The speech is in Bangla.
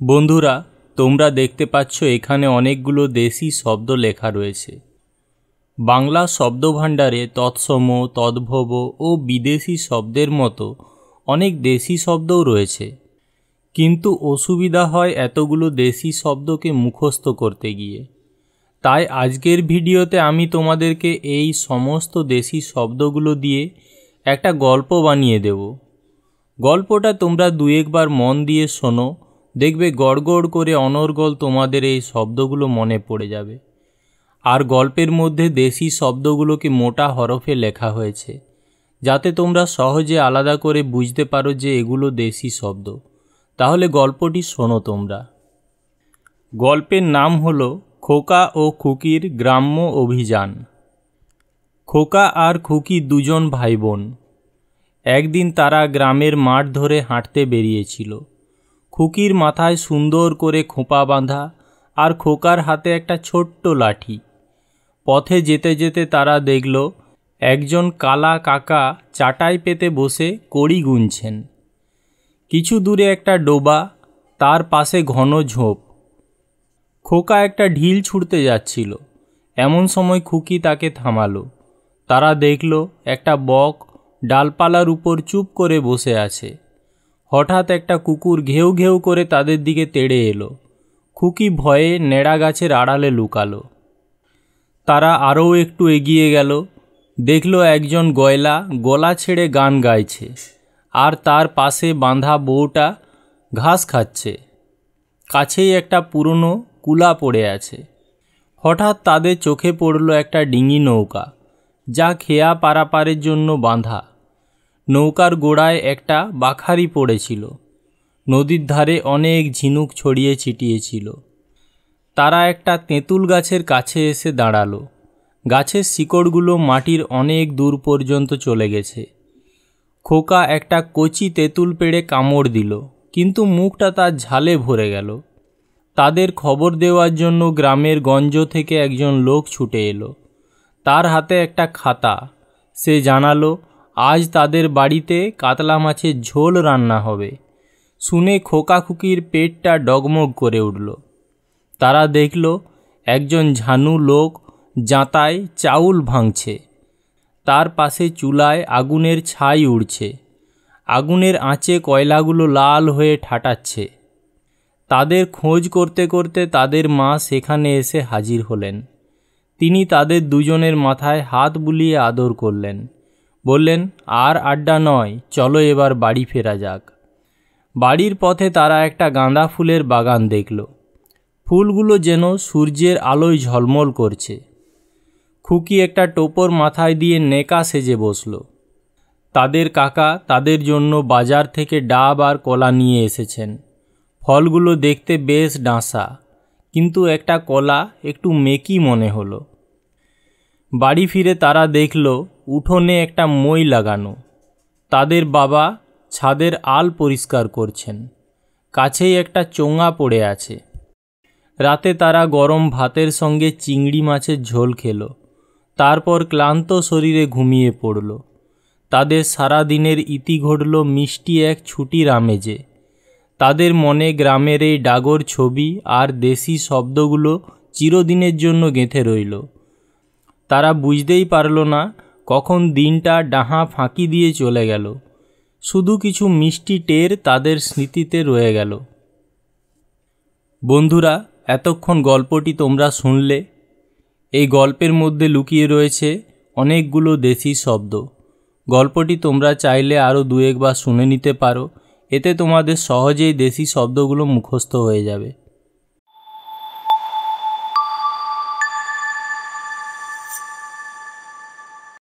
বন্ধুরা, তোমরা দেখতে পাচ্ছ এখানে অনেকগুলো দেশি শব্দ লেখা রয়েছে। বাংলা শব্দভাণ্ডারে তৎসম, তদ্ভব ও বিদেশি শব্দের মতো অনেক দেশি শব্দও রয়েছে, কিন্তু অসুবিধা হয় এতগুলো দেশি শব্দকে মুখস্থ করতে গিয়ে। তাই আজকের ভিডিওতে আমি তোমাদেরকে এই সমস্ত দেশি শব্দগুলো দিয়ে একটা গল্প বানিয়ে দেব। গল্পটা তোমরা দু একবার মন দিয়ে শোনো, দেখবে গড়গড় করে অনর্গল তোমাদের এই শব্দগুলো মনে পড়ে যাবে। আর গল্পের মধ্যে দেশি শব্দগুলোকে মোটা হরফে লেখা হয়েছে, যাতে তোমরা সহজে আলাদা করে বুঝতে পারো যে এগুলো দেশি শব্দ। তাহলে গল্পটি শোনো তোমরা। গল্পের নাম হলো খোকা ও খুকির গ্রাম্য অভিযান। খোকা আর খুকি দুজন ভাই বোন। একদিন তারা গ্রামের মাঠ ধরে হাঁটতে বেরিয়েছিল। খুকির মাথায় সুন্দর করে খোঁপা বাঁধা আর খোকার হাতে একটা ছোট্ট লাঠি। পথে যেতে যেতে তারা দেখল একজন কালা কাকা চাটাই পেতে বসে কড়ি গুনছেন। কিছু দূরে একটা ডোবা, তার পাশে ঘন ঝোপ। খোকা একটা ঢিল ছুঁড়তে যাচ্ছিল, এমন সময় খুকি তাকে থামালো। তারা দেখল একটা বক ডালপালার উপর চুপ করে বসে আছে। হঠাৎ একটা কুকুর ঘেউ ঘেউ করে তাদের দিকে তেড়ে এলো। খুকি ভয়ে নেড়া গাছের আড়ালে লুকালো। তারা আরও একটু এগিয়ে গেল, দেখল একজন গয়লা গলা ছেড়ে গান গাইছে, আর তার পাশে বাঁধা বউটা ঘাস খাচ্ছে। কাছেই একটা পুরনো কুলা পড়ে আছে। হঠাৎ তাদের চোখে পড়ল একটা ডিঙি নৌকা, যা খেয়া পারাপারের জন্য বাঁধা। নৌকার গোড়ায় একটা বাখারি পড়েছিল। নদীর ধারে অনেক ঝিনুক ছড়িয়ে ছিটিয়েছিল। তারা একটা তেঁতুল গাছের কাছে এসে দাঁড়ালো। গাছের শিকড়গুলো মাটির অনেক দূর পর্যন্ত চলে গেছে। খোকা একটা কচি তেঁতুল পেড়ে কামড় দিল, কিন্তু মুখটা তার ঝালে ভরে গেল। তাদের খবর দেওয়ার জন্য গ্রামের গঞ্জ থেকে একজন লোক ছুটে এলো। তার হাতে একটা খাতা। সে জানালো আজ তাদের বাড়িতে কাতলা মাছের ঝোল রান্না হবে। শুনে খোকা খুকির পেটটা ডগমগ করে উঠল। তারা দেখল একজন ঝানু লোক জাঁতায় চাউল ভাঙছে। তার পাশে চুলায় আগুনের ছাই উড়ছে। আগুনের আঁচে কয়লাগুলো লাল হয়ে ঠাটাচ্ছে। তাদের খোঁজ করতে করতে তাদের মা সেখানে এসে হাজির হলেন। তিনি তাদের দুজনের মাথায় হাত বুলিয়ে আদর করলেন। বললেন, আর আড্ডা নয়, চলো এবার বাড়ি ফেরা যাক। বাড়ির পথে তারা একটা গাঁদা ফুলের বাগান দেখল। ফুলগুলো যেন সূর্যের আলোয় ঝলমল করছে। খুকি একটা টোপর মাথায় দিয়ে নেকা সেজে বসল। তাদের কাকা তাদের জন্য বাজার থেকে ডাব আর কলা নিয়ে এসেছেন। ফলগুলো দেখতে বেশ ডাঁসা, কিন্তু একটা কলা একটু মেকি মনে হলো। বাড়ি ফিরে তারা দেখল উঠোনে একটা মই লাগানো। তাদের বাবা ছাদের আল পরিষ্কার করছেন। কাছেই একটা চোঙা পড়ে আছে। রাতে তারা গরম ভাতের সঙ্গে চিংড়ি মাছের ঝোল খেল। তারপর ক্লান্ত শরীরে ঘুমিয়ে পড়ল। তাদের সারা দিনের ইতি ঘটল মিষ্টি এক ছুটির আমেজে। তাদের মনে গ্রামের এই ডাগর ছবি আর দেশি শব্দগুলো চিরদিনের জন্য গেঁথে রইল। তারা বুঝতেই পারল না কখন দিনটা ডাহা ফাঁকি দিয়ে চলে গেল। শুধু কিছু মিষ্টি টের তাদের স্মৃতিতে রয়ে গেল। বন্ধুরা, এতক্ষণ গল্পটি তোমরা শুনলে। এই গল্পের মধ্যে লুকিয়ে রয়েছে অনেকগুলো দেশি শব্দ। গল্পটি তোমরা চাইলে আরও দু একবার শুনে নিতে পারো, এতে তোমাদের সহজেই দেশি শব্দগুলো মুখস্থ হয়ে যাবে।